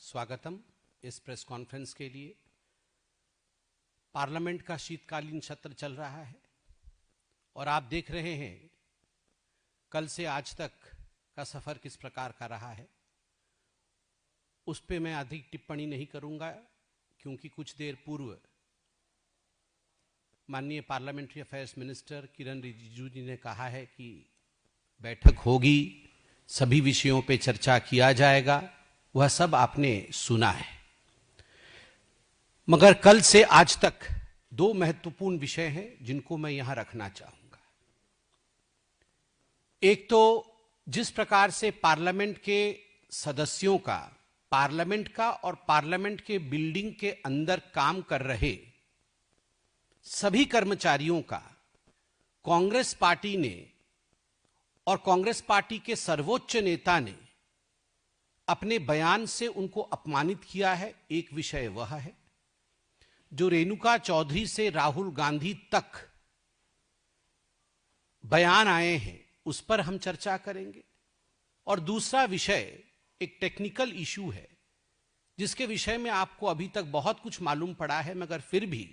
स्वागतम इस press conference के लिए। पार्लियामेंट का शीतकालीन सत्र चल रहा है और आप देख रहे हैं कल से आज तक का सफर किस प्रकार का रहा है। उस पे मैं अधिक टिप्पणी नहीं करूंगा क्योंकि कुछ देर पूर्व माननीय पार्लियामेंट्री अफेयर्स मिनिस्टर किरण रिजिजू जी ने कहा है कि बैठक होगी, सभी विषयों पे चर्चा किया जाएगा। वह सब आपने सुना है, मगर कल से आज तक दो महत्वपूर्ण विषय हैं जिनको मैं यहां रखना चाहूंगा। एक तो जिस प्रकार से पार्लियामेंट के सदस्यों का, पार्लियामेंट का और पार्लियामेंट के बिल्डिंग के अंदर काम कर रहे सभी कर्मचारियों का कांग्रेस पार्टी ने और कांग्रेस पार्टी के सर्वोच्च नेता ने अपने बयान से उनको अपमानित किया है। एक विषय वह है जो रेणुका चौधरी से राहुल गांधी तक बयान आए हैं, उस पर हम चर्चा करेंगे। और दूसरा विषय एक टेक्निकल इशू है जिसके विषय में आपको अभी तक बहुत कुछ मालूम पड़ा है, मगर फिर भी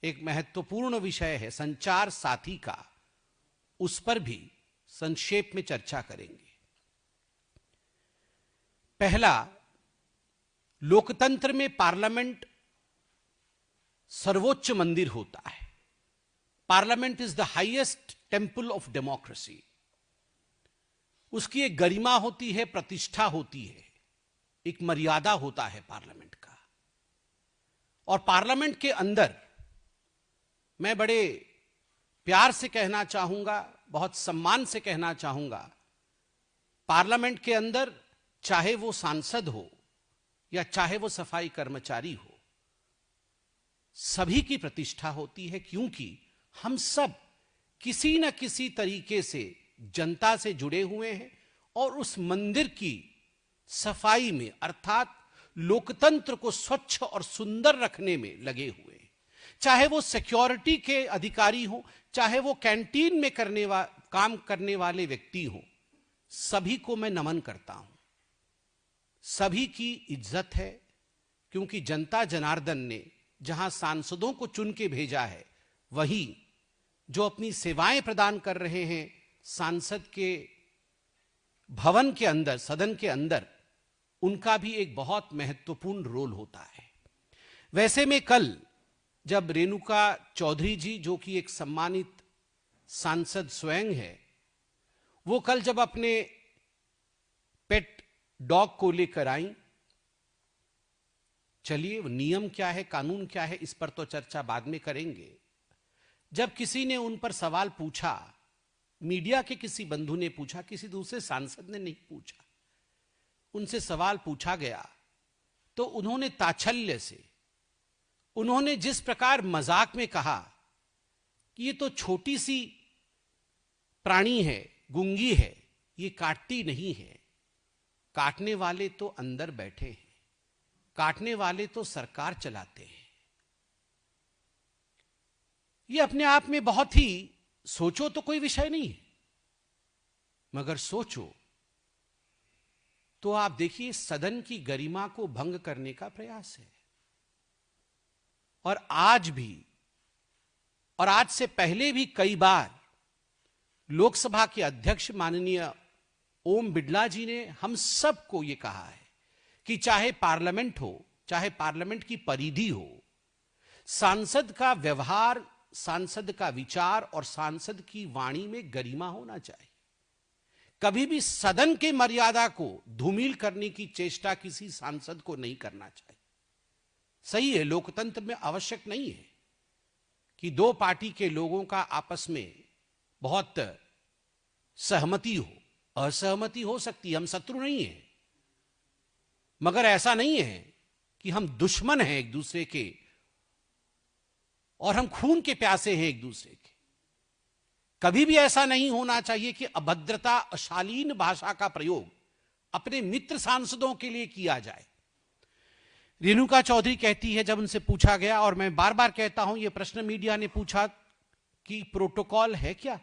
एक महत्वपूर्ण विषय है संचार साथी का, उस पर भी संक्षेप में चर्चा करेंगे। पहला, लोकतंत्र में पार्लियामेंट सर्वोच्च मंदिर होता है। Parliament is the highest temple of democracy. उसकी एक गरिमा होती है, प्रतिष्ठा होती है, एक मर्यादा होता है पार्लियामेंट का। और पार्लियामेंट के अंदर मैं बड़े प्यार से कहना चाहूंगा, बहुत सम्मान से कहना चाहूंगा, पार्लियामेंट के अंदर चाहे वो सांसद हो या चाहे वो सफाई कर्मचारी हो, सभी की प्रतिष्ठा होती है, क्योंकि हम सब किसी न किसी तरीके से जनता से जुड़े हुए हैं और उस मंदिर की सफाई में, अर्थात लोकतंत्र को स्वच्छ और सुंदर रखने में लगे हुए हैं। चाहे वो सिक्योरिटी के अधिकारी हो, चाहे वो कैंटीन में काम करने वाले व्यक्ति हो, सभी को मैं नमन करता हूं। सभी की इज्जत है, क्योंकि जनता जनार्दन ने जहां सांसदों को चुन के भेजा है, वहीं जो अपनी सेवाएं प्रदान कर रहे हैं सांसद के भवन के अंदर, सदन के अंदर, उनका भी एक बहुत महत्वपूर्ण रोल होता है। वैसे में कल जब रेणुका चौधरी जी, जो कि एक सम्मानित सांसद स्वयं है, वो कल जब अपने पेट डॉग को लेकर आई, चलिए नियम क्या है, कानून क्या है, इस पर तो चर्चा बाद में करेंगे। जब किसी ने उन पर सवाल पूछा, मीडिया के किसी बंधु ने पूछा, किसी दूसरे सांसद ने नहीं पूछा, उनसे सवाल पूछा गया, तो उन्होंने ताच्छल्य से, उन्होंने जिस प्रकार मजाक में कहा कि ये तो छोटी सी प्राणी है, गूंगी है, ये काटती नहीं है, काटने वाले तो अंदर बैठे हैं, काटने वाले तो सरकार चलाते हैं। ये अपने आप में बहुत ही, सोचो तो कोई विषय नहीं है, मगर सोचो तो आप देखिए सदन की गरिमा को भंग करने का प्रयास है। और आज भी, और आज से पहले भी कई बार लोकसभा के अध्यक्ष माननीय ओम बिड़ला जी ने हम सबको यह कहा है कि चाहे पार्लियामेंट हो, चाहे पार्लियामेंट की परिधि हो, सांसद का व्यवहार, सांसद का विचार और सांसद की वाणी में गरिमा होना चाहिए। कभी भी सदन के मर्यादा को धूमिल करने की चेष्टा किसी सांसद को नहीं करना चाहिए। सही है, लोकतंत्र में आवश्यक नहीं है कि दो पार्टी के लोगों का आपस में बहुत सहमति हो, असहमति हो सकती है, हम शत्रु नहीं हैं, मगर ऐसा नहीं है कि हम दुश्मन हैं एक दूसरे के और हम खून के प्यासे हैं एक दूसरे के। कभी भी ऐसा नहीं होना चाहिए कि अभद्रता, अशालीन भाषा का प्रयोग अपने मित्र सांसदों के लिए किया जाए। रेणुका चौधरी कहती है, जब उनसे पूछा गया, और मैं बार बार कहता हूं, यह प्रश्न मीडिया ने पूछा कि प्रोटोकॉल है क्या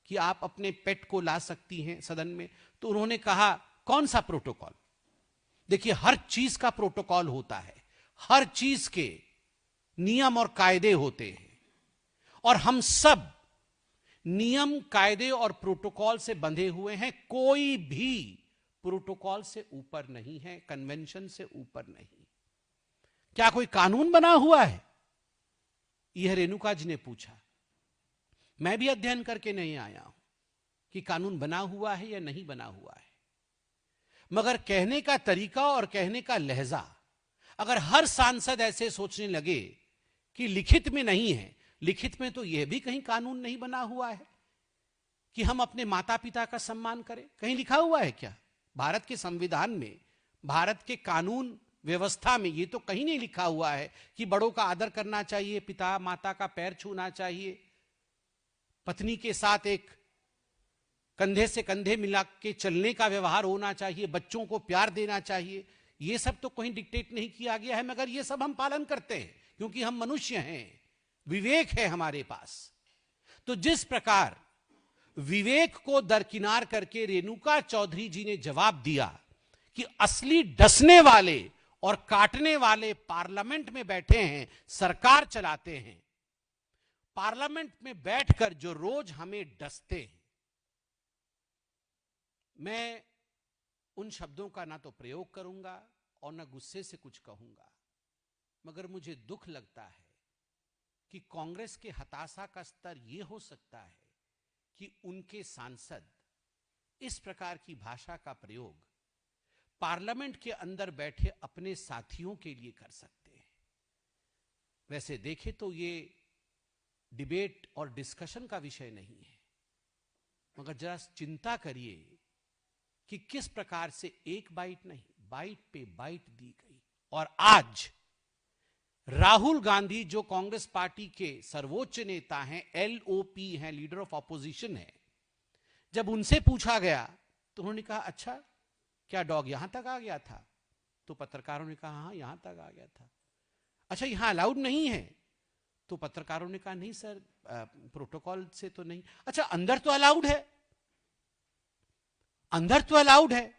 कि आप अपने पेट को ला सकती हैं सदन में, तो उन्होंने कहा कौन सा प्रोटोकॉल? देखिए, हर चीज का प्रोटोकॉल होता है, हर चीज के नियम और कायदे होते हैं, और हम सब नियम, कायदे और प्रोटोकॉल से बंधे हुए हैं। कोई भी प्रोटोकॉल से ऊपर नहीं है, कन्वेंशन से ऊपर नहीं। क्या कोई कानून बना हुआ है? यह रेणुका जी ने पूछा। मैं भी अध्ययन करके नहीं आया हूं कि कानून बना हुआ है या नहीं बना हुआ है, मगर कहने का तरीका और कहने का लहजा, अगर हर सांसद ऐसे सोचने लगे कि लिखित में नहीं है, लिखित में तो यह भी कहीं कानून नहीं बना हुआ है कि हम अपने माता पिता का सम्मान करें। कहीं लिखा हुआ है क्या? भारत के संविधान में, भारत के कानून व्यवस्था में ये तो कहीं नहीं लिखा हुआ है कि बड़ों का आदर करना चाहिए, पिता माता का पैर छूना चाहिए, पत्नी के साथ एक कंधे से कंधे मिला के चलने का व्यवहार होना चाहिए, बच्चों को प्यार देना चाहिए। ये सब तो कहीं डिक्टेट नहीं किया गया है, मगर ये सब हम पालन करते हैं क्योंकि हम मनुष्य हैं, विवेक है हमारे पास। तो जिस प्रकार विवेक को दरकिनार करके रेणुका चौधरी जी ने जवाब दिया कि असली डसने वाले और काटने वाले पार्लियामेंट में बैठे हैं, सरकार चलाते हैं, पार्लियामेंट में बैठकर जो रोज हमें डसते हैं, मैं उन शब्दों का ना तो प्रयोग करूंगा और ना गुस्से से कुछ कहूंगा, मगर मुझे दुख लगता है कि कांग्रेस के हताशा का स्तर यह हो सकता है कि उनके सांसद इस प्रकार की भाषा का प्रयोग पार्लियामेंट के अंदर बैठे अपने साथियों के लिए कर सकते हैं। वैसे देखें तो ये डिबेट और डिस्कशन का विषय नहीं है, मगर जरा चिंता करिए कि किस प्रकार से एक बाइट नहीं, बाइट पे बाइट दी गई। और आज राहुल गांधी, जो कांग्रेस पार्टी के सर्वोच्च नेता हैं, LOP हैं, लीडर ऑफ ऑपोजिशन है, जब उनसे पूछा गया तो उन्होंने कहा, अच्छा क्या डॉग यहां तक आ गया था? तो पत्रकारों ने कहा, हां यहां तक आ गया था। अच्छा, यहां अलाउड नहीं है? तो पत्रकारों ने कहा, नहीं सर, प्रोटोकॉल से तो नहीं। अच्छा, अंदर तो अलाउड है, अंदर तो अलाउड है,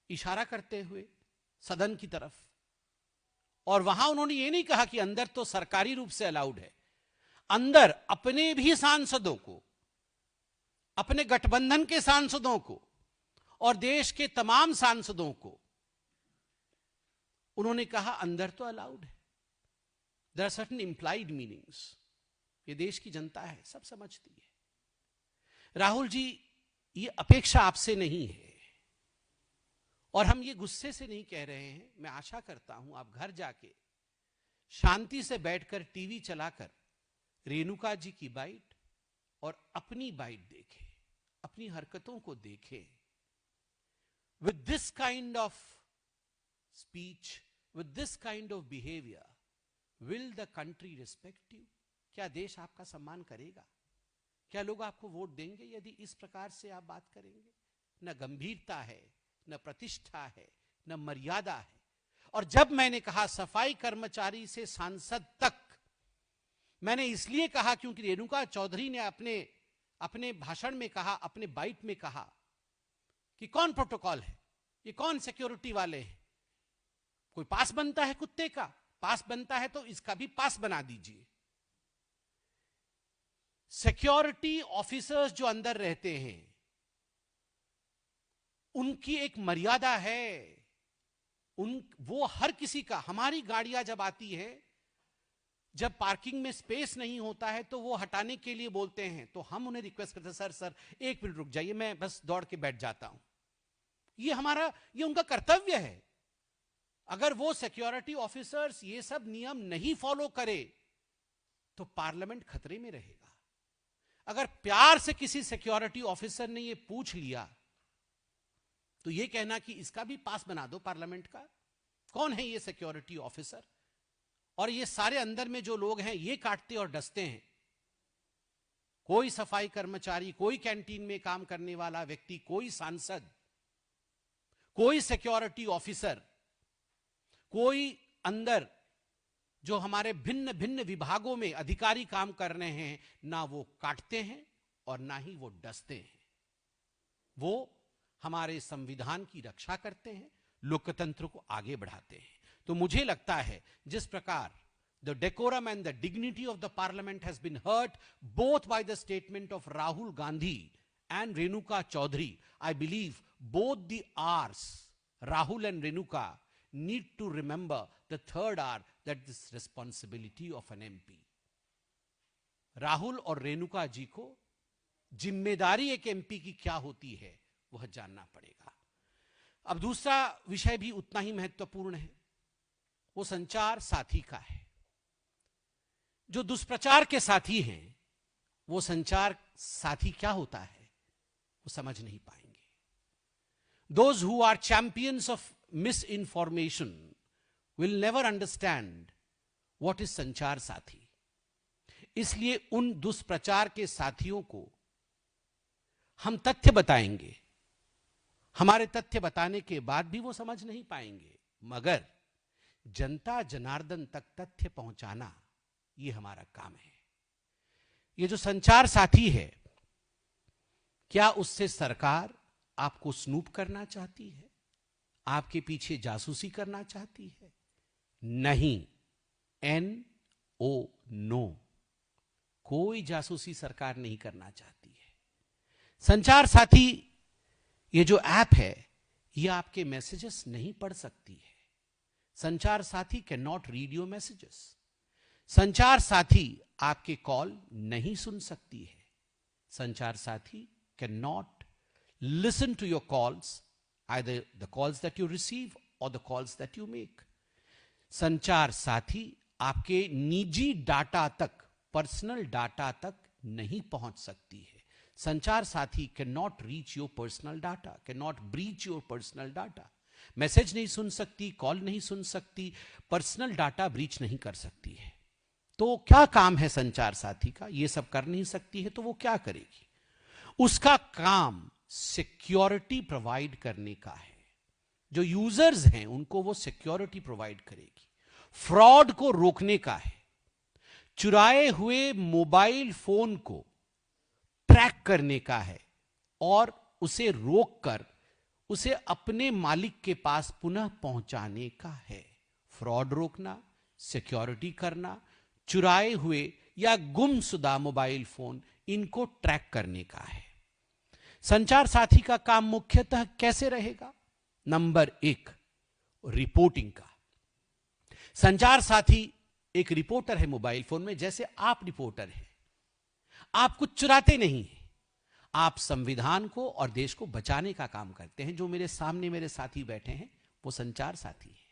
इशारा करते हुए सदन की तरफ। और वहां उन्होंने ये नहीं कहा कि अंदर तो सरकारी रूप से अलाउड है, अंदर अपने भी सांसदों को, अपने गठबंधन के सांसदों को और देश के तमाम सांसदों को उन्होंने कहा अंदर तो अलाउड है। There are certain implied meanings. ये देश की जनता है, सब समझती है। राहुल जी, ये अपेक्षा आपसे नहीं है और हम ये गुस्से से नहीं कह रहे हैं। मैं आशा करता हूं आप घर जाके शांति से बैठकर टीवी चलाकर रेणुका जी की बाइट और अपनी बाइट देखें, अपनी हरकतों को देखें। With this kind of speech, with this kind of behaviour, will the country respect you? क्या देश आपका सम्मान करेगा? क्या लोग आपको वोट देंगे यदि इस प्रकार से आप बात करेंगे? न गंभीरता है, न प्रतिष्ठा है, न मर्यादा है। और जब मैंने कहा सफाई कर्मचारी से सांसद तक, मैंने इसलिए कहा क्योंकि रेणुका चौधरी ने अपने भाषण में कहा, अपने बाइट में कहा कि कौन प्रोटोकॉल है, ये कौन सिक्योरिटी वाले हैं? कोई पास बनता है कुत्ते का? पास बनता है तो इसका भी पास बना दीजिए। सिक्योरिटी ऑफिसर्स जो अंदर रहते हैं, उनकी एक मर्यादा है। वो हर किसी का, हमारी गाड़ियां जब आती है, जब पार्किंग में स्पेस नहीं होता है तो वो हटाने के लिए बोलते हैं, तो हम उन्हें रिक्वेस्ट करते हैं, सर एक मिनट रुक जाइए, मैं बस दौड़ के बैठ जाता हूं। ये उनका कर्तव्य है। अगर वो सिक्योरिटी ऑफिसर्स ये सब नियम नहीं फॉलो करे तो पार्लियामेंट खतरे में रहेगा। अगर प्यार से किसी सिक्योरिटी ऑफिसर ने ये पूछ लिया तो ये कहना कि इसका भी पास बना दो पार्लियामेंट का। कौन है ये सिक्योरिटी ऑफिसर? और ये सारे अंदर में जो लोग हैं ये काटते और डसते हैं। कोई सफाई कर्मचारी, कोई कैंटीन में काम करने वाला व्यक्ति, कोई सांसद, कोई सिक्योरिटी ऑफिसर, कोई अंदर जो हमारे भिन्न भिन्न विभागों में अधिकारी काम कर रहे हैं, ना वो काटते हैं और ना ही वो डसते हैं। वो हमारे संविधान की रक्षा करते हैं, लोकतंत्र को आगे बढ़ाते हैं। तो मुझे लगता है जिस प्रकार the decorum and the dignity of the parliament has been hurt both by the statement of Rahul Gandhi and Renuka Chaudhary, I believe both the R's, Rahul and Renuka, need to remember the third R, that is responsibility of an MP. Rahul और रेणुका जी को जिम्मेदारी एक MP की क्या होती है वह जानना पड़ेगा। अब दूसरा विषय भी उतना ही महत्वपूर्ण है, वो संचार साथी का है। जो दुष्प्रचार के साथी हैं वो संचार साथी क्या होता है वो समझ नहीं पाएंगे। Those who are champions of misinformation will never understand what is संचार साथी। इसलिए उन दुष्प्रचार के साथियों को हम तथ्य बताएंगे, हमारे तथ्य बताने के बाद भी वो समझ नहीं पाएंगे, मगर जनता जनार्दन तक तथ्य पहुंचाना ये हमारा काम है। ये जो संचार साथी है, क्या उससे सरकार आपको स्नूप करना चाहती है, आपके पीछे जासूसी करना चाहती है? नहीं, नो, कोई जासूसी सरकार नहीं करना चाहती है। संचार साथी ये जो ऐप है ये आपके मैसेजेस नहीं पढ़ सकती है। Sanchar Saathi can not read your messages. संचार साथी आपके कॉल नहीं सुन सकती है। Sanchar Saathi can not listen to your calls, either the calls that you receive और the calls that you make. Sanchar Saathi आपके निजी डाटा तक, पर्सनल डाटा तक नहीं पहुंच सकती है। Sanchar Saathi can not reach your personal data, can not breach your personal data. Message नहीं सुन सकती, कॉल नहीं सुन सकती, पर्सनल डाटा ब्रीच नहीं कर सकती है। तो क्या काम है संचार साथी का? ये सब कर नहीं सकती है तो वो क्या करेगी? उसका काम सिक्योरिटी प्रोवाइड करने का है। जो यूजर्स हैं उनको वो सिक्योरिटी प्रोवाइड करेगी। फ्रॉड को रोकने का है। चुराए हुए मोबाइल फोन को ट्रैक करने का है और उसे रोककर उसे अपने मालिक के पास पुनः पहुंचाने का है। फ्रॉड रोकना, सिक्योरिटी करना, चुराए हुए या गुमशुदा मोबाइल फोन इनको ट्रैक करने का है। संचार साथी का काम मुख्यतः कैसे रहेगा? नंबर 1, रिपोर्टिंग का। संचार साथी एक रिपोर्टर है मोबाइल फोन में, जैसे आप रिपोर्टर हैं। आप कुछ चुराते नहीं हैं, आप संविधान को और देश को बचाने का काम करते हैं। जो मेरे सामने मेरे साथी बैठे हैं वो संचार साथी है।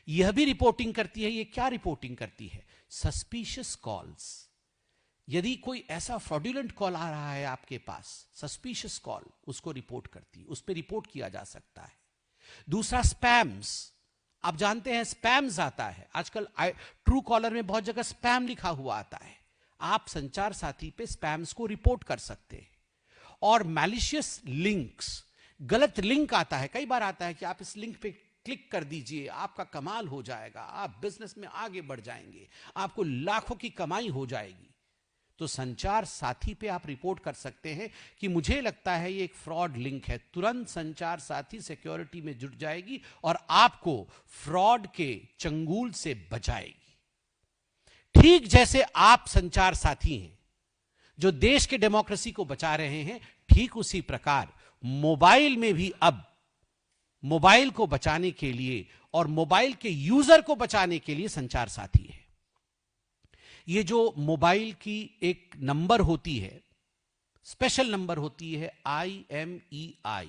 यह भी रिपोर्टिंग करती है। ये क्या रिपोर्टिंग करती है? Suspicious calls. यदि कोई ऐसा फ्रॉडुलेंट कॉल आ रहा है आपके पास, सस्पिशियस कॉल, उसको रिपोर्ट करती है, उस पर रिपोर्ट किया जा सकता है। दूसरा, स्पैम्स। आप जानते हैं स्पैम्स आता है आजकल, ट्रू कॉलर में बहुत जगह स्पैम लिखा हुआ आता है। आप संचार साथी पे स्पैम्स को रिपोर्ट कर सकते हैं। और मैलिशियस लिंक्स, गलत लिंक आता है, कई बार आता है कि आप इस लिंक पे क्लिक कर दीजिए, आपका कमाल हो जाएगा, आप बिजनेस में आगे बढ़ जाएंगे, आपको लाखों की कमाई हो जाएगी। तो संचार साथी पे आप रिपोर्ट कर सकते हैं कि मुझे लगता है ये एक फ्रॉड लिंक है। तुरंत संचार साथी सिक्योरिटी में जुट जाएगी और आपको फ्रॉड के चंगुल से बचाएगी। ठीक जैसे आप संचार साथी हैं जो देश के डेमोक्रेसी को बचा रहे हैं, ठीक उसी प्रकार मोबाइल में भी अब मोबाइल को बचाने के लिए और मोबाइल के यूजर को बचाने के लिए संचार साथी है। ये जो मोबाइल की एक नंबर होती है, स्पेशल नंबर होती है, IMEI,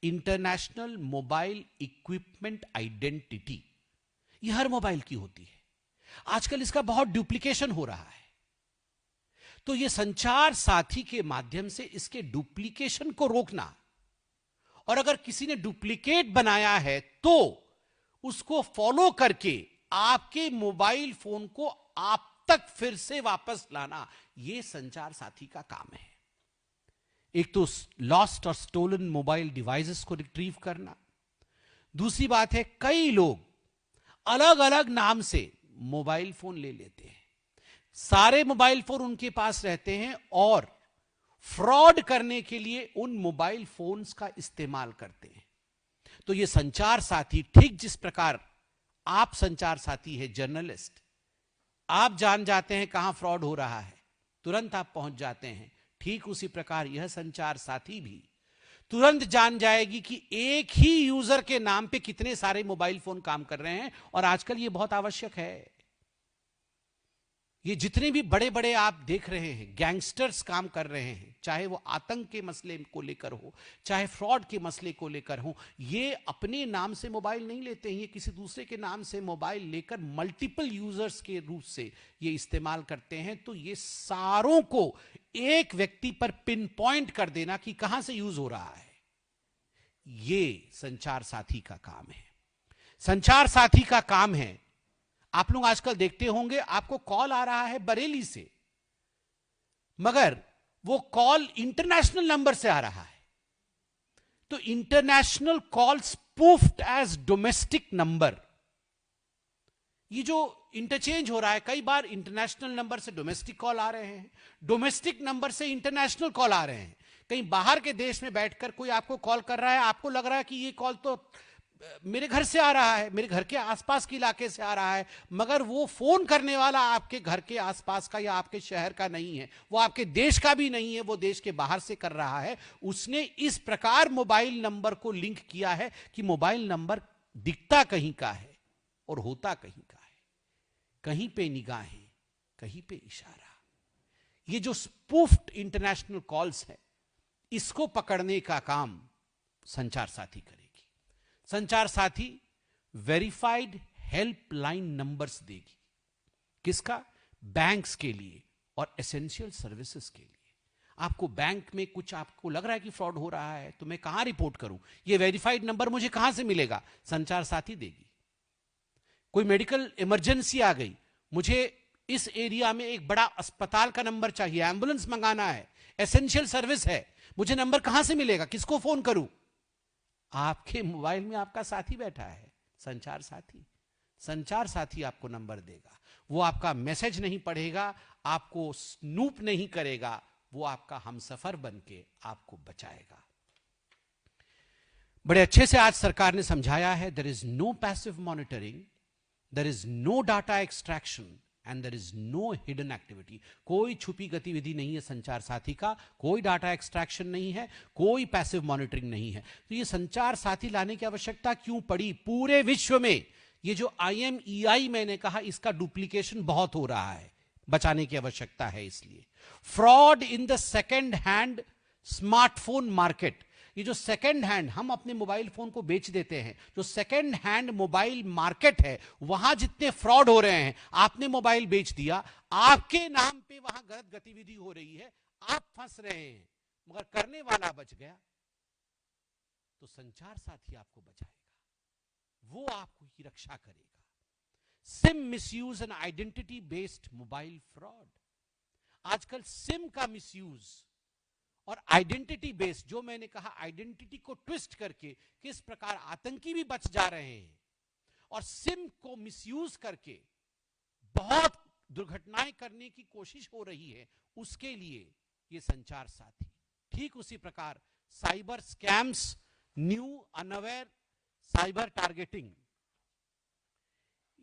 international mobile equipment identity, ये हर मोबाइल की होती है। आजकल इसका बहुत डुप्लीकेशन हो रहा है। तो ये संचार साथी के माध्यम से इसके डुप्लीकेशन को रोकना, और अगर किसी ने डुप्लीकेट बनाया है तो उसको फॉलो करके आपके मोबाइल फोन को आप तक फिर से वापस लाना, यह संचार साथी का काम है। एक तो लॉस्ट और स्टोलन मोबाइल डिवाइसेस को रिट्रीव करना। दूसरी बात है, कई लोग अलग अलग नाम से मोबाइल फोन ले लेते हैं, सारे मोबाइल फोन उनके पास रहते हैं और फ्रॉड करने के लिए उन मोबाइल फोन्स का इस्तेमाल करते हैं। तो ये संचार साथी, ठीक जिस प्रकार आप संचार साथी है जर्नलिस्ट, आप जान जाते हैं कहां फ्रॉड हो रहा है, तुरंत आप पहुंच जाते हैं, ठीक उसी प्रकार यह संचार साथी भी तुरंत जान जाएगी कि एक ही यूजर के नाम पे कितने सारे मोबाइल फोन काम कर रहे हैं। और आजकल ये बहुत आवश्यक है। ये जितने भी बड़े बड़े आप देख रहे हैं गैंगस्टर्स काम कर रहे हैं, चाहे वो आतंक के मसले को लेकर हो, चाहे फ्रॉड के मसले को लेकर हो, ये अपने नाम से मोबाइल नहीं लेते हैं, ये किसी दूसरे के नाम से मोबाइल लेकर मल्टीपल यूजर्स के रूप से ये इस्तेमाल करते हैं। तो ये सारों को एक व्यक्ति पर पिन पॉइंट कर देना कि कहां से यूज हो रहा है, ये संचार साथी का काम है। संचार साथी का काम है, आप लोग आजकल देखते होंगे आपको कॉल आ रहा है बरेली से, मगर वो कॉल इंटरनेशनल नंबर से आ रहा है, तो international call spoofed as domestic number. ये जो इंटरचेंज हो रहा है, कई बार इंटरनेशनल नंबर से डोमेस्टिक कॉल आ रहे हैं, डोमेस्टिक नंबर से इंटरनेशनल कॉल आ रहे हैं। कहीं बाहर के देश में बैठकर कोई आपको कॉल कर रहा है, आपको लग रहा है कि ये कॉल तो मेरे घर से आ रहा है, मेरे घर के आसपास के इलाके से आ रहा है, मगर वो फोन करने वाला आपके घर के आसपास का या आपके शहर का नहीं है, वो आपके देश का भी नहीं है, वो देश के बाहर से कर रहा है। उसने इस प्रकार मोबाइल नंबर को लिंक किया है कि मोबाइल नंबर दिखता कहीं का है और होता कहीं का है, कहीं पे निगाहें, कहीं पे इशारा। ये जो स्पूफ्ड इंटरनेशनल कॉल्स है, इसको पकड़ने का काम संचार साथी करेगी। संचार साथी वेरीफाइड हेल्पलाइन नंबर्स देगी। किसका? बैंक्स के लिए और एसेंशियल सर्विसेज के लिए। आपको बैंक में कुछ आपको लग रहा है कि फ्रॉड हो रहा है, तो मैं कहां रिपोर्ट करूं? ये वेरीफाइड नंबर मुझे कहां से मिलेगा? संचार साथी देगी। कोई मेडिकल इमरजेंसी आ गई, मुझे इस एरिया में एक बड़ा अस्पताल का नंबर चाहिए, एम्बुलेंस मंगाना है, एसेंशियल सर्विस है, मुझे नंबर कहां से मिलेगा? किसको फोन करूं? आपके मोबाइल में आपका साथी बैठा है, संचार साथी। संचार साथी आपको नंबर देगा, वो आपका मैसेज नहीं पढ़ेगा, आपको स्नूप नहीं करेगा, वो आपका हमसफर बनके आपको बचाएगा। बड़े अच्छे से आज सरकार ने समझाया है, there is no passive monitoring, there is no data extraction and there is no hidden activity. कोई छुपी गतिविधि नहीं है संचार साथी का, कोई डाटा एक्सट्रैक्शन नहीं है, कोई पैसिव मॉनिटरिंग नहीं है। तो ये संचार साथी लाने की आवश्यकता क्यों पड़ी? पूरे विश्व में ये जो IMEI मैंने कहा, इसका डुप्लीकेशन बहुत हो रहा है, बचाने की आवश्यकता है। इसलिए fraud in the second hand smartphone market, ये जो सेकेंड हैंड हम अपने मोबाइल फोन को बेच देते हैं, जो सेकेंड हैंड मोबाइल मार्केट है, वहां जितने फ्रॉड हो रहे हैं, आपने मोबाइल बेच दिया, आपके नाम पे वहां गलत गतिविधि हो रही है, आप फंस रहे हैं, मगर करने वाला बच गया। तो संचार साथी आपको बचाएगा, वो आपकी रक्षा करेगा। SIM misuse and identity based mobile fraud. आजकल सिम का मिसयूज और आइडेंटिटी बेस्ड, जो मैंने कहा आइडेंटिटी को ट्विस्ट करके किस प्रकार आतंकी भी बच जा रहे हैं, और सिम को मिसयूज करके बहुत दुर्घटनाएं करने की कोशिश हो रही है, उसके लिए ये संचार साथी। ठीक उसी प्रकार cyber scams, new unaware cyber targeting.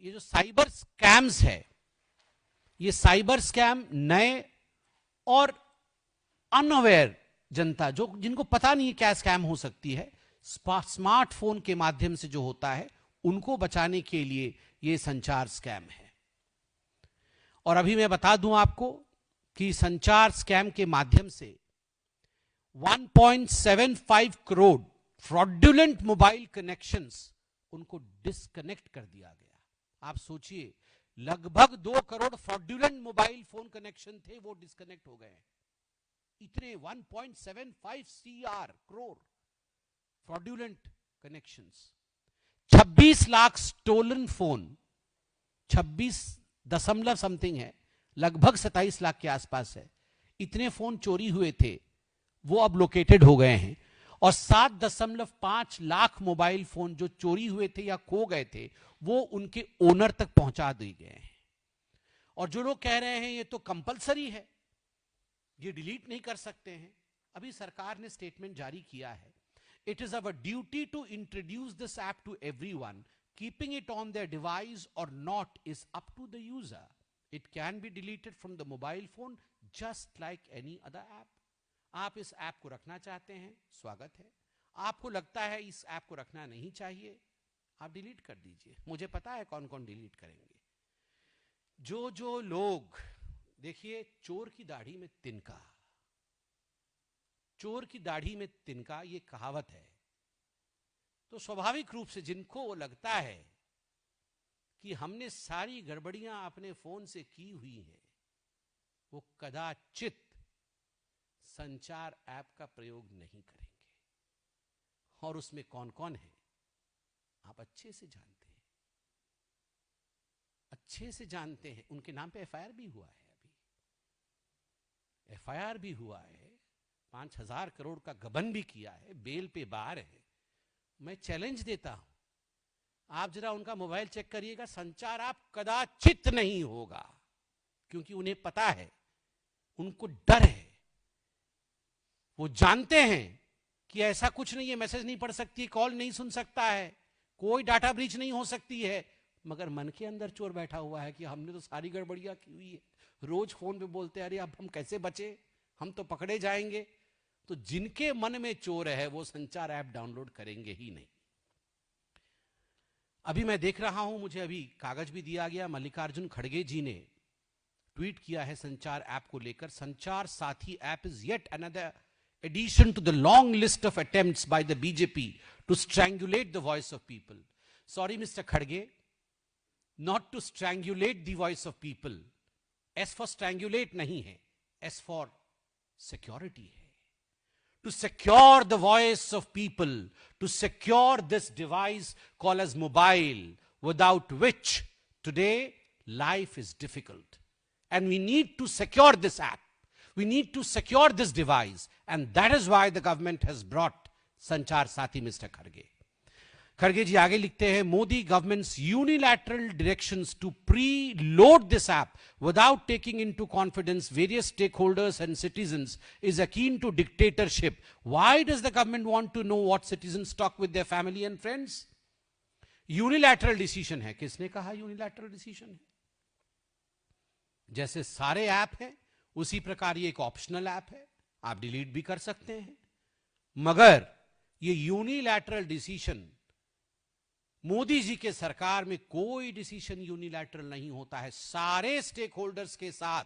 ये जो साइबर स्कैम्स है, ये साइबर स्कैम नए और अनअवेयर जनता, जो जिनको पता नहीं है क्या स्कैम हो सकती है, स्मार्टफोन के माध्यम से जो होता है, उनको बचाने के लिए ये संचार स्कैम है। और अभी मैं बता दूं आपको कि संचार स्कैम के माध्यम से 1.75 करोड़ फ्रॉडुलेंट मोबाइल कनेक्शंस उनको डिस्कनेक्ट कर दिया गया। आप सोचिए, लगभग 2 crore fraudulent mobile phone connection थे, वो डिस्कनेक्ट हो गए। इतने 1.75 crore fraudulent connections, 26 lakh stolen phone, 26 दशमलव समथिंग है, लगभग 27 लाख के आसपास है, इतने फोन चोरी हुए थे, वो अब लोकेटेड हो गए हैं। और 7.5 लाख मोबाइल फोन जो चोरी हुए थे या खो गए थे, वो उनके ओनर तक पहुंचा दिए गए हैं। और जो लोग कह रहे हैं ये तो कंपलसरी है, ये डिलीट नहीं कर सकते हैं, अभी सरकार ने स्टेटमेंट जारी किया है, It is our duty to introduce this app to everyone. Keeping it on their device or not is up to the user. It can be deleted from the mobile phone just like any other app. आप इस app को रखना चाहते हैं, स्वागत है. आपको लगता है इस ऐप को रखना नहीं चाहिए, आप डिलीट कर दीजिए. मुझे पता है कौन कौन डिलीट करेंगे. जो लोग, देखिए, चोर की दाढ़ी में तिनका, चोर की दाढ़ी में तिनका, ये कहावत है. तो स्वाभाविक रूप से जिनको लगता है कि हमने सारी गड़बड़ियां अपने फोन से की हुई हैं, वो कदाचित संचार ऐप का प्रयोग नहीं करेंगे. और उसमें कौन कौन है आप अच्छे से जानते हैं, अच्छे से जानते हैं. उनके नाम पे एफआईआर भी हुआ है, अभी एफआईआर भी हुआ है. 5,000 करोड़ का गबन भी किया है, बेल पे बाहर है. मैं चैलेंज देता हूं, आप जरा उनका मोबाइल चेक करिएगा, संचार ऐप कदाचित नहीं होगा. क्योंकि उन्हें पता है, उनको डर है, वो जानते हैं कि ऐसा कुछ नहीं है, मैसेज नहीं पढ़ सकती, कॉल नहीं सुन सकता है, कोई डाटा ब्रीच नहीं हो सकती है. मगर मन के अंदर चोर बैठा हुआ है कि हमने तो सारी गड़बड़ियां की हुई है. रोज फोन पे बोलते हैं, अरे अब हम कैसे बचे, हम तो पकड़े जाएंगे. तो जिनके मन में चोर है वो संचार ऐप डाउनलोड करेंगे ही नहीं. अभी मैं देख रहा हूं, मुझे अभी कागज भी दिया गया, मल्लिकार्जुन खड़गे जी ने ट्वीट किया है संचार ऐप को लेकर. संचार साथी app is yet another addition to the long list of attempts by the BJP to strangulate the voice of people. Sorry, Mr. Khadge, not to strangulate the voice of people. S for strangulate nahi hai, S for security hai. To secure the voice of people, to secure this device called as mobile, without which today life is difficult. And we need to secure this app. We need to secure this device, and that is why the government has brought Sanchar Sathi, Mr. Khadge. Khadge ji आगे लिखते हैं, Modi government's unilateral directions to preload this app without taking into confidence various stakeholders and citizens is akin to dictatorship. Why does the government want to know what citizens talk with their family and friends? Unilateral decision है. किसने कहा unilateral decision है? जैसे सारे app हैं, उसी प्रकार ये एक ऑप्शनल ऐप है, आप डिलीट भी कर सकते हैं. मगर ये यूनिलैटरल डिसीजन, मोदी जी के सरकार में कोई डिसीजन यूनिलैटरल नहीं होता है. सारे स्टेक होल्डर्स के साथ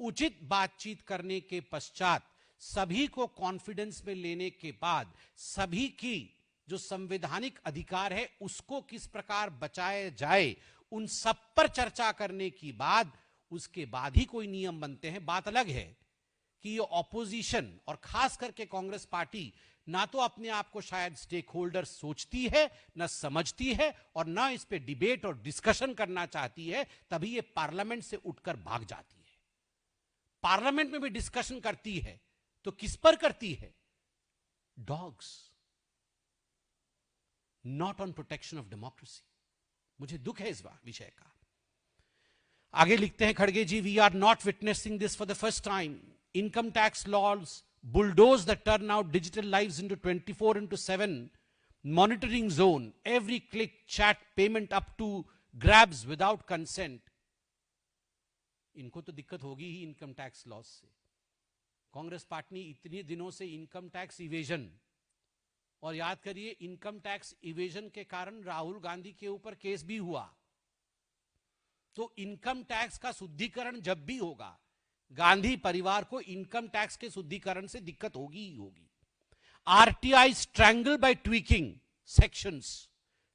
उचित बातचीत करने के पश्चात, सभी को कॉन्फिडेंस में लेने के बाद, सभी की जो संवैधानिक अधिकार है उसको किस प्रकार बचाया जाए, उन सब पर चर्चा करने की बाद, उसके बाद ही कोई नियम बनते हैं. बात अलग है कि ये ऑपोजिशन और खास करके कांग्रेस पार्टी ना तो अपने आप को शायद स्टेक होल्डर सोचती है, ना समझती है, और ना इस पे डिबेट और डिस्कशन करना चाहती है. तभी ये पार्लियामेंट से उठकर भाग जाती है. पार्लियामेंट में भी डिस्कशन करती है तो किस पर करती है? Dogs, not on protection of democracy. मुझे दुख है इस विषय का. आगे लिखते हैं खड़गे ji, we are not witnessing this for the first time. Income tax laws bulldoze the turnout digital lives into 24/7 monitoring zone. Every click, chat, payment up to grabs without consent. इनको तो दिक्कत होगी ही इनकम टैक्स लॉस से. Congress party इतने दिनों से income tax evasion, और याद करिए इनकम टैक्स इवेजन के कारण राहुल गांधी के ऊपर केस भी हुआ. तो इनकम टैक्स का शुद्धिकरण जब भी होगा, गांधी परिवार को इनकम टैक्स के शुद्धिकरण से दिक्कत होगी ही होगी. RTI strangle by tweaking sections,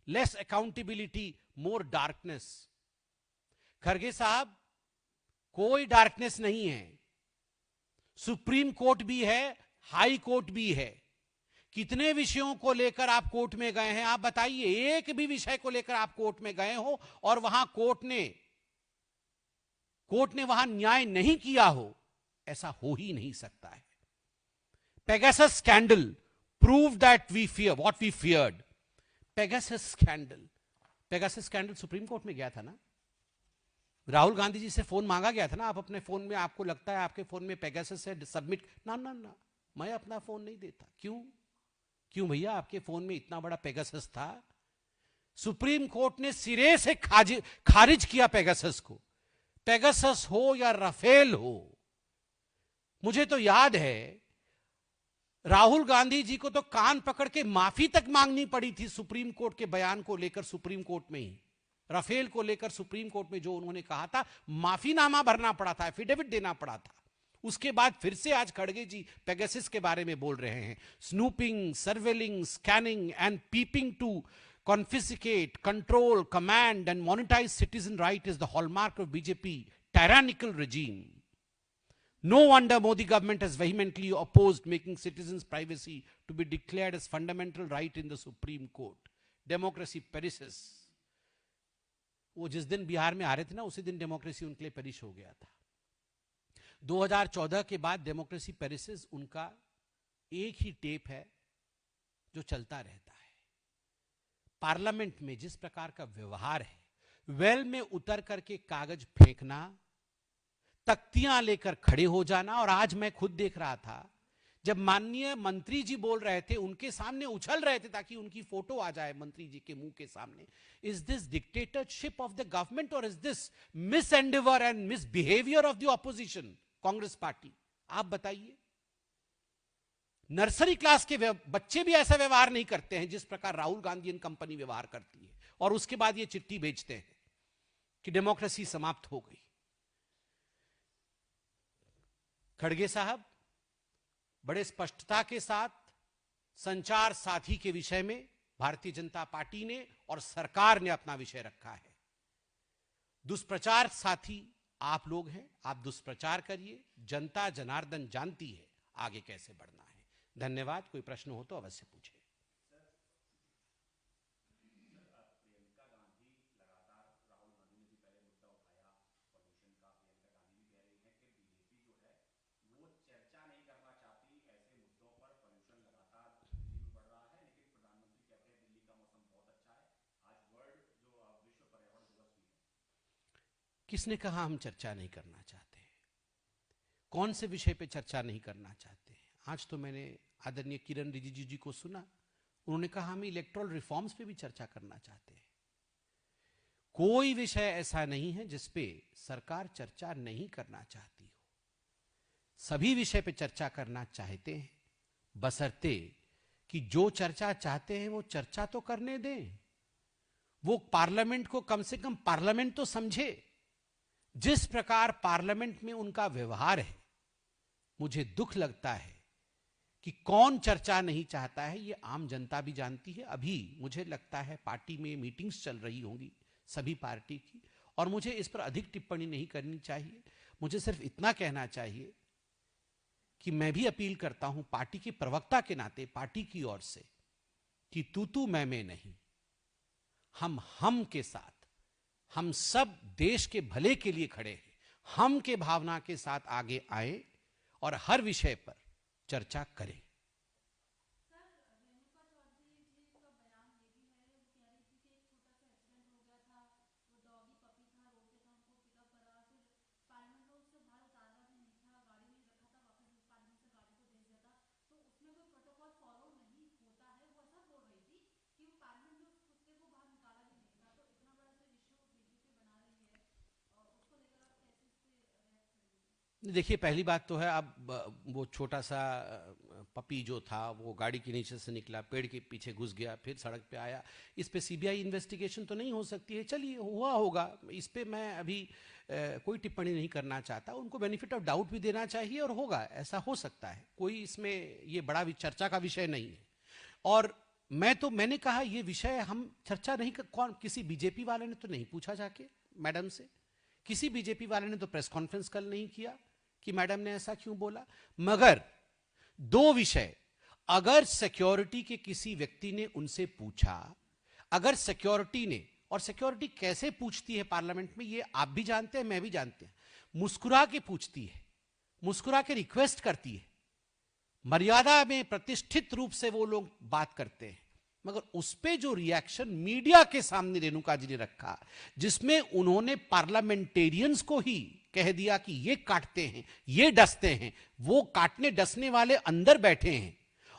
less accountability, more darkness. Kharge साहब, कोई डार्कनेस नहीं है. सुप्रीम कोर्ट भी है, हाई कोर्ट भी है. कितने विषयों को लेकर आप कोर्ट में गए हैं? आप बताइए, एक भी विषय को लेकर आप कोर्ट में गए हो और वहां कोर्ट ने वहां न्याय नहीं किया हो? ऐसा हो ही नहीं सकता है. Pegasus scandal prove that we fear what we feared. Pegasus scandal supreme court में गया था ना. राहुल गांधी जी से फोन मांगा गया था ना, आप अपने फोन में, आपको लगता है आपके फोन में पेगासस है, सबमिट. ना, मैं अपना फोन नहीं देता. क्यों? क्यों भैया, आपके फोन में इतना बड़ा पेगासस था? सुप्रीम कोर्ट ने सिरे से खारिज किया पेगासस को। पेगासस हो या राफेल हो, मुझे तो याद है राहुल गांधी जी को तो कान पकड़ के माफी तक मांगनी पड़ी थी सुप्रीम कोर्ट के बयान को लेकर। सुप्रीम कोर्ट में ही राफेल को लेकर सुप्रीम कोर्ट में जो उन्होंने कहा था, माफीनामा भरना पड़ा था, एफिडेविट देना पड़ा था। उसके बाद फिर से आज खड़गे जी पेगासस के बारे में बोल रहे हैं। Snooping, surveilling, scanning and peeping to confiscate, control, command and monetize citizen right is the hallmark of BJP tyrannical regime. No wonder Modi government has vehemently opposed making citizens' privacy to be declared as fundamental right in the Supreme Court. Democracy perishes. वो जिस दिन बिहार में आ रहे थे ना, उसी दिन democracy उनके लिए पेरिश हो गया था। 2014 के बाद डेमोक्रेसी पेरिसेस उनका एक ही टेप है जो चलता रहता है। पार्लियामेंट में जिस प्रकार का व्यवहार है, वेल में उतर करके कागज फेंकना, तख्तियां लेकर खड़े हो जाना। और आज मैं खुद देख रहा था, जब माननीय मंत्री जी बोल रहे थे, उनके सामने उछल रहे थे ताकि उनकी फोटो आ जाए मंत्री जी के मुंह के सामने। Is this dictatorship of the government और is this misendeavour and misbehaviour of the opposition Congress party? आप बताइए। नर्सरी क्लास के बच्चे भी ऐसा व्यवहार नहीं करते हैं जिस प्रकार राहुल गांधी एंड कंपनी व्यवहार करती है। और उसके बाद ये चिट्ठी भेजते हैं कि डेमोक्रेसी समाप्त हो गई। खड़गे साहब बड़े स्पष्टता के साथ संचार साथी के विषय में भारतीय जनता पार्टी ने और सरकार ने अपना विषय रखा है। दुष्प्रचार साथी आप लोग हैं, आप दुष्प्रचार करिए। जनता जनार्दन जानती है आगे कैसे बढ़ना है। धन्यवाद। कोई प्रश्न हो तो अवश्य पूछे। किसने कहा हम चर्चा नहीं करना चाहते? कौन से विषय पे चर्चा नहीं करना चाहते? आज तो मैंने आदरणीय किरण रिजिजू जी को सुना, उन्होंने कहा हम इलेक्टोरल रिफॉर्म्स पे भी चर्चा करना चाहते हैं। कोई विषय ऐसा नहीं है जिस पे सरकार चर्चा नहीं करना चाहती हो। सभी विषय पे चर्चा करना चाहते हैं, बशर्ते कि जो चर्चा चाहते हैं वो चर्चा तो करने दें। वो पार्लियामेंट को कम से कम पार्लियामेंट तो समझे। जिस प्रकार पार्लियामेंट में उनका व्यवहार है, मुझे दुख लगता है कि कौन चर्चा नहीं चाहता है, ये आम जनता भी जानती है। अभी मुझे लगता है पार्टी में मीटिंग्स चल रही होंगी सभी पार्टी की, और मुझे इस पर अधिक टिप्पणी नहीं करनी चाहिए। मुझे सिर्फ इतना कहना चाहिए कि मैं भी अपील करता हूं पार्टी के प्रवक्ता के नाते, पार्टी की ओर से, कि तू मैं नहीं, हम के साथ, हम सब देश के भले के लिए खड़े हैं। हम के भावना के साथ आगे आए और हर विषय पर चर्चा करें। देखिए, पहली बात तो है, अब वो छोटा सा पपी जो था वो गाड़ी के नीचे से निकला, पेड़ के पीछे घुस गया, फिर सड़क पे आया। इस पे सीबीआई इन्वेस्टिगेशन तो नहीं हो सकती है। चलिए, हुआ होगा, इस पे मैं अभी कोई टिप्पणी नहीं करना चाहता। उनको बेनिफिट ऑफ डाउट भी देना चाहिए, और होगा, ऐसा हो सकता है। कोई इसमें ये बड़ा चर्चा का विषय नहीं है। और मैंने कहा ये विषय हम चर्चा नहीं कौन, किसी बीजेपी वाले ने तो नहीं पूछा जाके मैडम से, किसी बीजेपी वाले ने तो प्रेस कॉन्फ्रेंस कल नहीं किया कि मैडम ने ऐसा क्यों बोला। मगर दो विषय, अगर सिक्योरिटी के किसी व्यक्ति ने उनसे पूछा, अगर सिक्योरिटी ने, और सिक्योरिटी कैसे पूछती है पार्लियामेंट में, ये आप भी जानते हैं, मैं भी जानते हैं, मुस्कुरा के पूछती है, मुस्कुरा के रिक्वेस्ट करती है, मर्यादा में प्रतिष्ठित रूप से वो लोग बात करते हैं। मगर उस पे जो रिएक्शन मीडिया के सामने रेणुका जी ने रखा, जिसमें उन्होंने पार्लियामेंटेरियंस को ही कह दिया कि ये काटते हैं, ये डसते हैं, वो काटने डसने वाले अंदर बैठे हैं,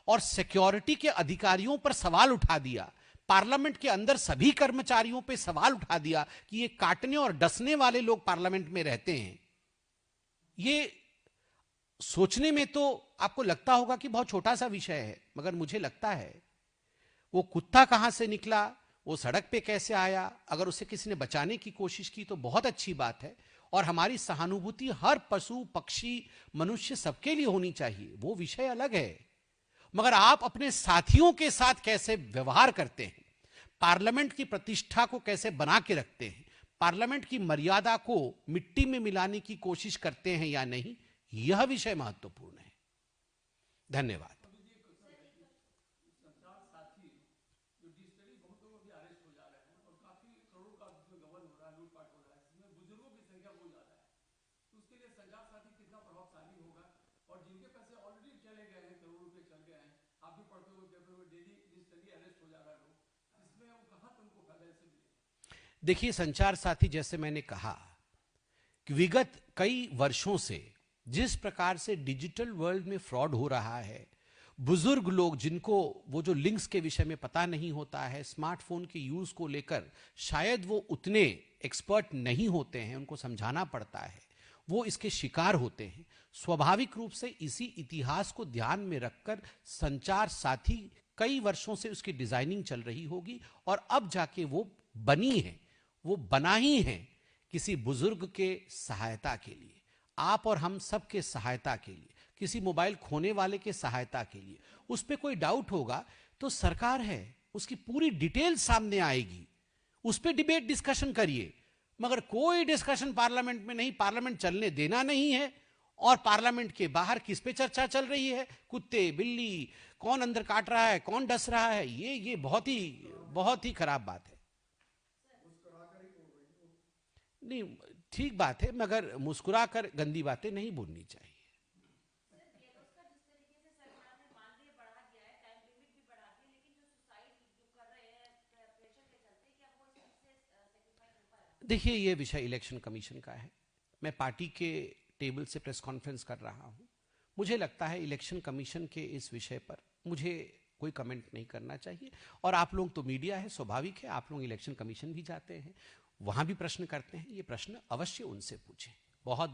और सिक्योरिटी के अधिकारियों पर सवाल उठा दिया, पार्लियामेंट के अंदर सभी कर्मचारियों पे सवाल उठा दिया कि ये काटने और डसने वाले लोग पार्लियामेंट में रहते हैं। ये सोचने में तो आपको लगता होगा कि बहुत छोटा सा विषय है, मगर मुझे लगता है वो कुत्ता कहां से निकला, वो सड़क पे कैसे आया, अगर उसे किसी ने बचाने की कोशिश की तो बहुत अच्छी बात है। और हमारी सहानुभूति हर पशु पक्षी मनुष्य सबके लिए होनी चाहिए, वो विषय अलग है। मगर आप अपने साथियों के साथ कैसे व्यवहार करते हैं, पार्लियामेंट की प्रतिष्ठा को कैसे बना के रखते हैं, पार्लियामेंट की मर्यादा को मिट्टी में मिलाने की कोशिश करते हैं या नहीं, यह विषय महत्वपूर्ण है। धन्यवाद। देखिए, संचार साथी, जैसे मैंने कहा कि विगत कई वर्षों से जिस प्रकार से डिजिटल वर्ल्ड में फ्रॉड हो रहा है, बुजुर्ग लोग जिनको वो जो लिंक्स के विषय में पता नहीं होता है, स्मार्टफोन के यूज को लेकर शायद वो उतने एक्सपर्ट नहीं होते हैं, उनको समझाना पड़ता है, वो इसके शिकार होते हैं। स्वाभाविक रूप से इसी इतिहास को ध्यान में रखकर संचार साथी कई वर्षों से उसकी डिजाइनिंग चल रही होगी और अब जाके वो बनी है, वो बना ही है किसी बुजुर्ग के सहायता के लिए, आप और हम सब के सहायता के लिए, किसी मोबाइल खोने वाले के सहायता के लिए। उस पर कोई डाउट होगा तो सरकार है, उसकी पूरी डिटेल सामने आएगी, उस पर डिबेट डिस्कशन करिए। मगर कोई डिस्कशन पार्लियामेंट में नहीं, पार्लियामेंट चलने देना नहीं है। और पार्लियामेंट के बाहर किस पे चर्चा चल रही है, कुत्ते बिल्ली, कौन अंदर काट रहा है, कौन डस रहा है, ये बहुत ही खराब बात है। नहीं, ठीक बात है, मगर मुस्कुराकर गंदी बातें नहीं बोलनी चाहिए। देखिए, ये विषय इलेक्शन कमीशन का है, मैं पार्टी के टेबल से प्रेस कॉन्फ्रेंस कर रहा हूं। मुझे लगता है इलेक्शन कमीशन के इस विषय पर मुझे कोई कमेंट नहीं करना चाहिए। और आप लोग तो मीडिया है, स्वाभाविक है, आप लोग इलेक्शन कमीशन भी जाते हैं, वहां भी प्रश्न करते हैं, ये प्रश्न अवश्य उनसे पूछें। बहुत